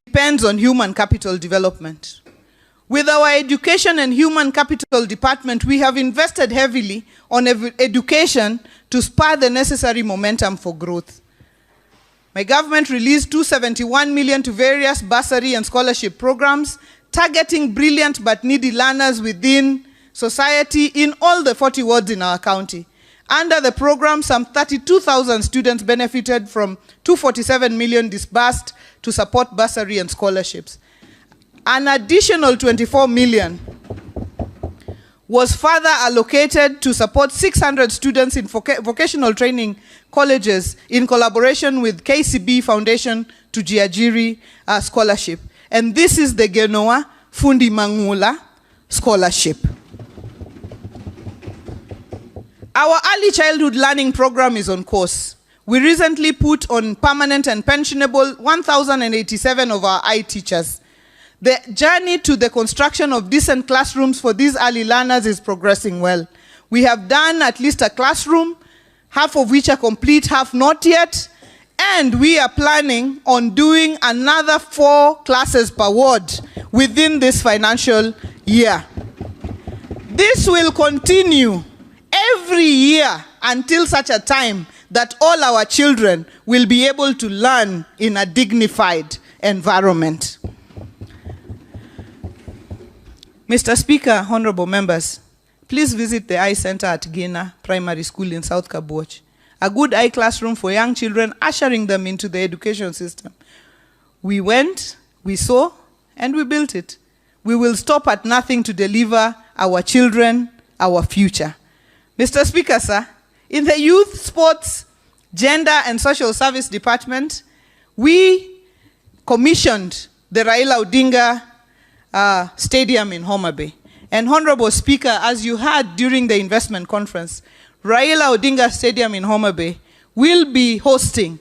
depends on human capital development. With our Education and Human Capital Department, we have invested heavily on education to spur the necessary momentum for growth. My government released $271 million to various bursary and scholarship programs, targeting brilliant but needy learners within society in all the 40 wards in our county. Under the program, some 32,000 students benefited from $247 million disbursed to support bursary and scholarships. An additional $24 million was further allocated to support 600 students in vocational training colleges in collaboration with KCB Foundation to Jiajiri Scholarship. And this is the Genoa Fundi Mangula Scholarship. Our early childhood learning program is on course. We recently put on permanent and pensionable 1,087 of our eye teachers. The journey to the construction of decent classrooms for these early learners is progressing well. We have done at least a classroom, half of which are complete, half not yet, and we are planning on doing another 4 classes per ward within this financial year. This will continue every year until such a time that all our children will be able to learn in a dignified environment. Mr. Speaker, honorable members, please visit the Eye Center at Gina Primary School in South Kabuoch, a good eye classroom for young children, ushering them into the education system. We went, we saw, and we built it. We will stop at nothing to deliver our children our future. Mr. Speaker, sir, in the Youth, Sports, Gender and Social Service Department, we commissioned the Raila Odinga Stadium in Homa Bay. And Honorable Speaker, as you heard during the investment conference, Raila Odinga Stadium in Homa Bay will be hosting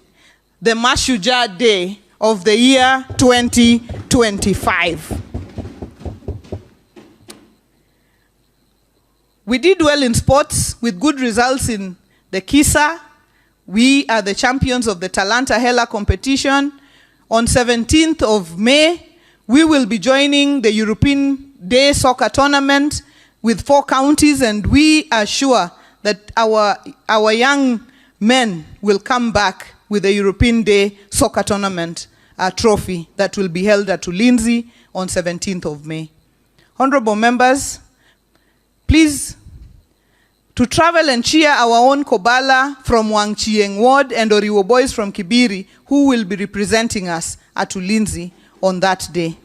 the Mashujaa Day of the year 2025. We did well in sports with good results in the KISA. We are the champions of the Talanta Hela competition. On 17th of May, we will be joining the European Day Soccer Tournament with 4 counties, and we are sure that our young men will come back with the European Day Soccer Tournament trophy that will be held at Ulinzi on 17th of May. Honorable members, please, to travel and cheer our own Kobala from Wangchieng Ward and Oriwo boys from Kibiri, who will be representing us at Ulinzi on that day.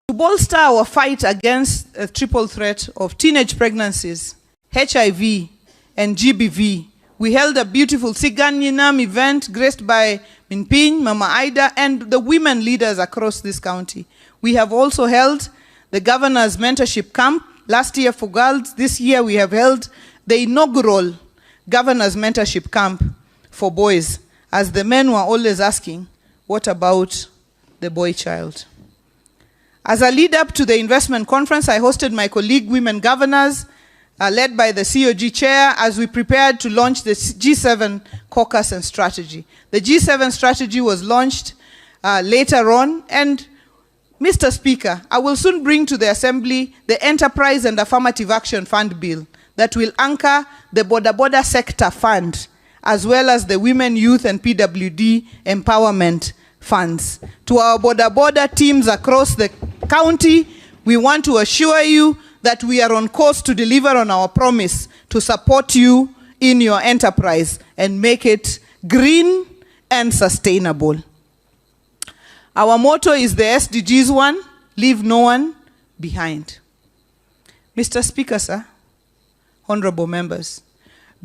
To bolster our fight against a triple threat of teenage pregnancies, HIV, and GBV, we held a beautiful Siganyinam event graced by Minpin, Mama Aida, and the women leaders across this county. We have also held the Governor's Mentorship Camp last year for girls. This year we have held the inaugural Governor's Mentorship Camp for boys, as the men were always asking, what about the boy child? As a lead up to the investment conference, I hosted my colleague women governors, led by the COG chair, as we prepared to launch the G7 caucus and strategy. The G7 strategy was launched later on, and Mr. Speaker, I will soon bring to the Assembly the Enterprise and Affirmative Action Fund Bill that will anchor the Boda Sector Fund, as well as the Women, Youth and PWD Empowerment Funds. To our Boda teams across the county, we want to assure you that we are on course to deliver on our promise to support you in your enterprise and make it green and sustainable. Our motto is the SDGs one, leave no one behind. Mr. Speaker, sir, honorable members,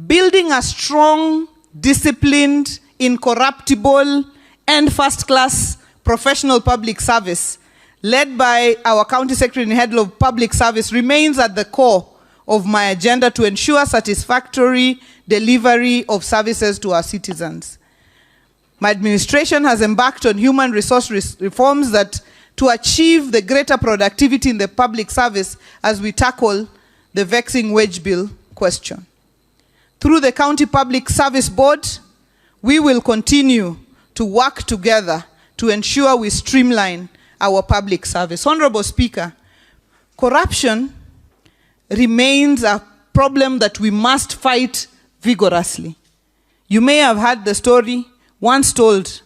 building a strong, disciplined, incorruptible, and first-class professional public service led by our County Secretary and Head of Public Service remains at the core of my agenda to ensure satisfactory delivery of services to our citizens. My administration has embarked on human resource reforms that to achieve the greater productivity in the public service as we tackle the vexing wage bill question. Through the County Public Service Board, we will continue to work together to ensure we streamline our public service. Honorable Speaker, corruption remains a problem that we must fight vigorously. You may have heard the story once told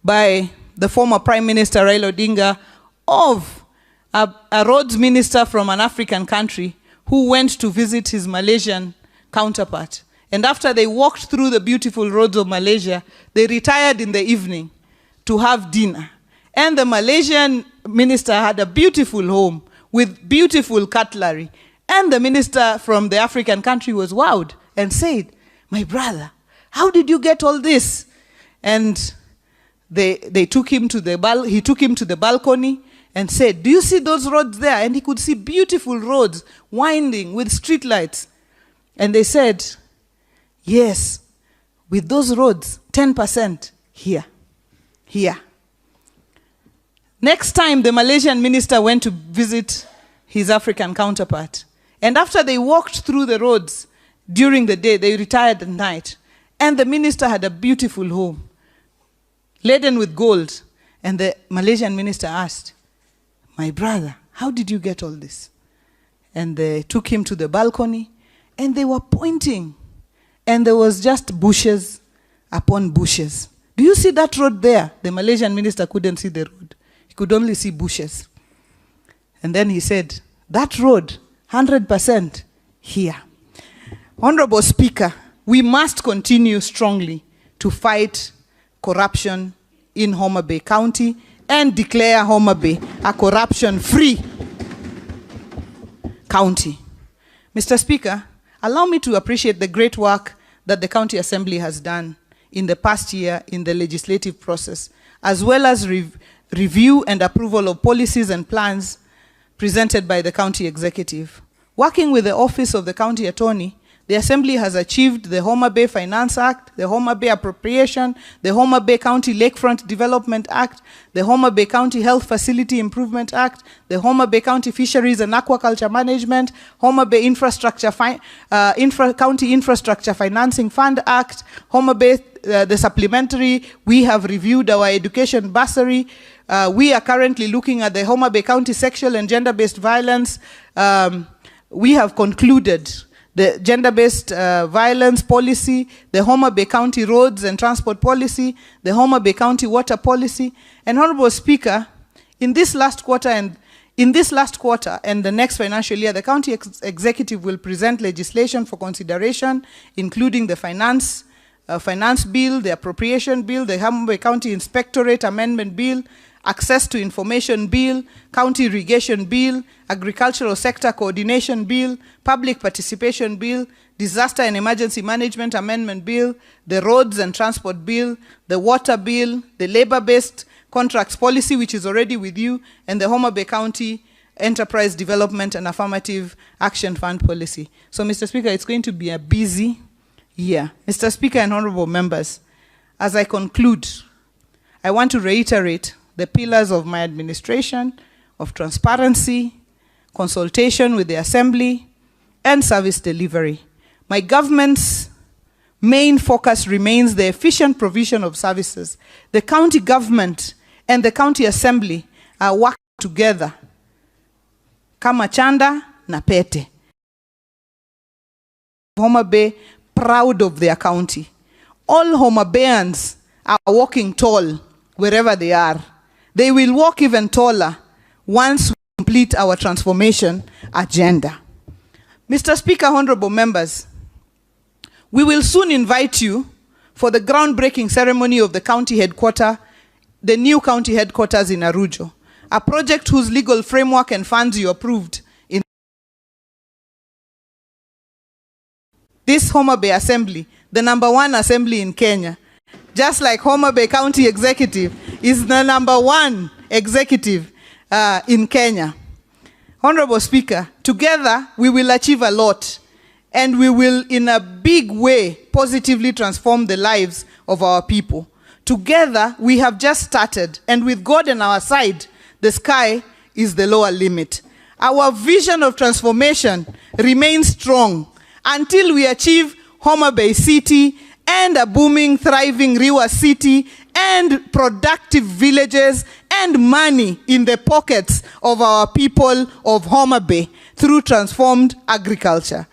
by the former Prime Minister Raila Odinga of a roads minister from an African country who went to visit his Malaysian counterpart. And after they walked through the beautiful roads of Malaysia, they retired in the evening to have dinner. And the Malaysian minister had a beautiful home with beautiful cutlery. And the minister from the African country was wowed and said, "My brother, how did you get all this?" And he took him to the balcony and said, "Do you see those roads there?" And he could see beautiful roads winding with street lights. And they said, "Yes, with those roads, 10% here. Next time, the Malaysian minister went to visit his African counterpart. And after they walked through the roads during the day, they retired at night. And the minister had a beautiful home, laden with gold. And the Malaysian minister asked, "My brother, how did you get all this?" And they took him to the balcony, and they were pointing. And there was just bushes upon bushes. "Do you see that road there?" The Malaysian minister couldn't see the road. He could only see bushes. And then he said, "That road, 100% here." Honorable Speaker, we must continue strongly to fight corruption in Homa Bay County and declare Homa Bay a corruption-free county. Mr. Speaker, allow me to appreciate the great work that the County Assembly has done in the past year in the legislative process, as well as review and approval of policies and plans presented by the County Executive. Working with the Office of the County Attorney, the Assembly has achieved the Homa Bay Finance Act, the Homa Bay Appropriation, the Homa Bay County Lakefront Development Act, the Homa Bay County Health Facility Improvement Act, the Homa Bay County Fisheries and Aquaculture Management, Homa Bay County Infrastructure Financing Fund Act, Homa Bay, the supplementary. We have reviewed our education bursary. We are currently looking at the Homa Bay County Sexual and Gender-Based Violence. We have concluded the gender-based violence policy, the Homa Bay County Roads and Transport Policy, the Homa Bay County Water Policy. And Honorable Speaker, in this last quarter and the next financial year, the County Executive will present legislation for consideration, including the finance bill, the appropriation bill, the Homa Bay County Inspectorate Amendment Bill, Access to Information Bill, County Irrigation Bill, Agricultural Sector Coordination Bill, Public Participation Bill, Disaster and Emergency Management Amendment Bill, the Roads and Transport Bill, the Water Bill, the Labor-Based Contracts Policy, which is already with you, and the Homa Bay County Enterprise Development and Affirmative Action Fund Policy. So, Mr. Speaker, it's going to be a busy year. Mr. Speaker and honorable members, as I conclude, I want to reiterate the pillars of my administration of transparency, consultation with the Assembly, and service delivery. My government's main focus remains the efficient provision of services. The county government and the County Assembly are working together. Kama chanda na pete. Homa Bay, proud of their county. All Homa Bayans are walking tall wherever they are. They will walk even taller once we complete our transformation agenda. Mr. Speaker, honorable members, we will soon invite you for the groundbreaking ceremony of the county headquarters, the new county headquarters in Arujo, a project whose legal framework and funds you approved in this Homa Bay Assembly, the #1 assembly in Kenya. Just like Homa Bay County Executive is the #1 executive in Kenya. Honorable Speaker, together we will achieve a lot, and we will in a big way positively transform the lives of our people. Together we have just started, and with God on our side, the sky is the lower limit. Our vision of transformation remains strong until we achieve Homa Bay City and a booming, thriving Riwa city, and productive villages, and money in the pockets of our people of Homa Bay through transformed agriculture.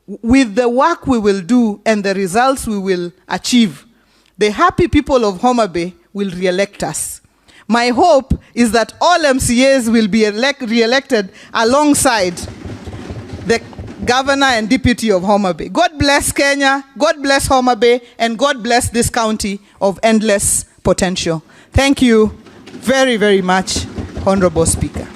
With the work we will do and the results we will achieve, the happy people of Homa Bay will re-elect us. My hope is that all MCAs will be re-elected alongside the Governor and Deputy of Homa Bay. God bless Kenya, God bless Homa Bay, and God bless this county of endless potential. Thank you very, very much, Honorable Speaker.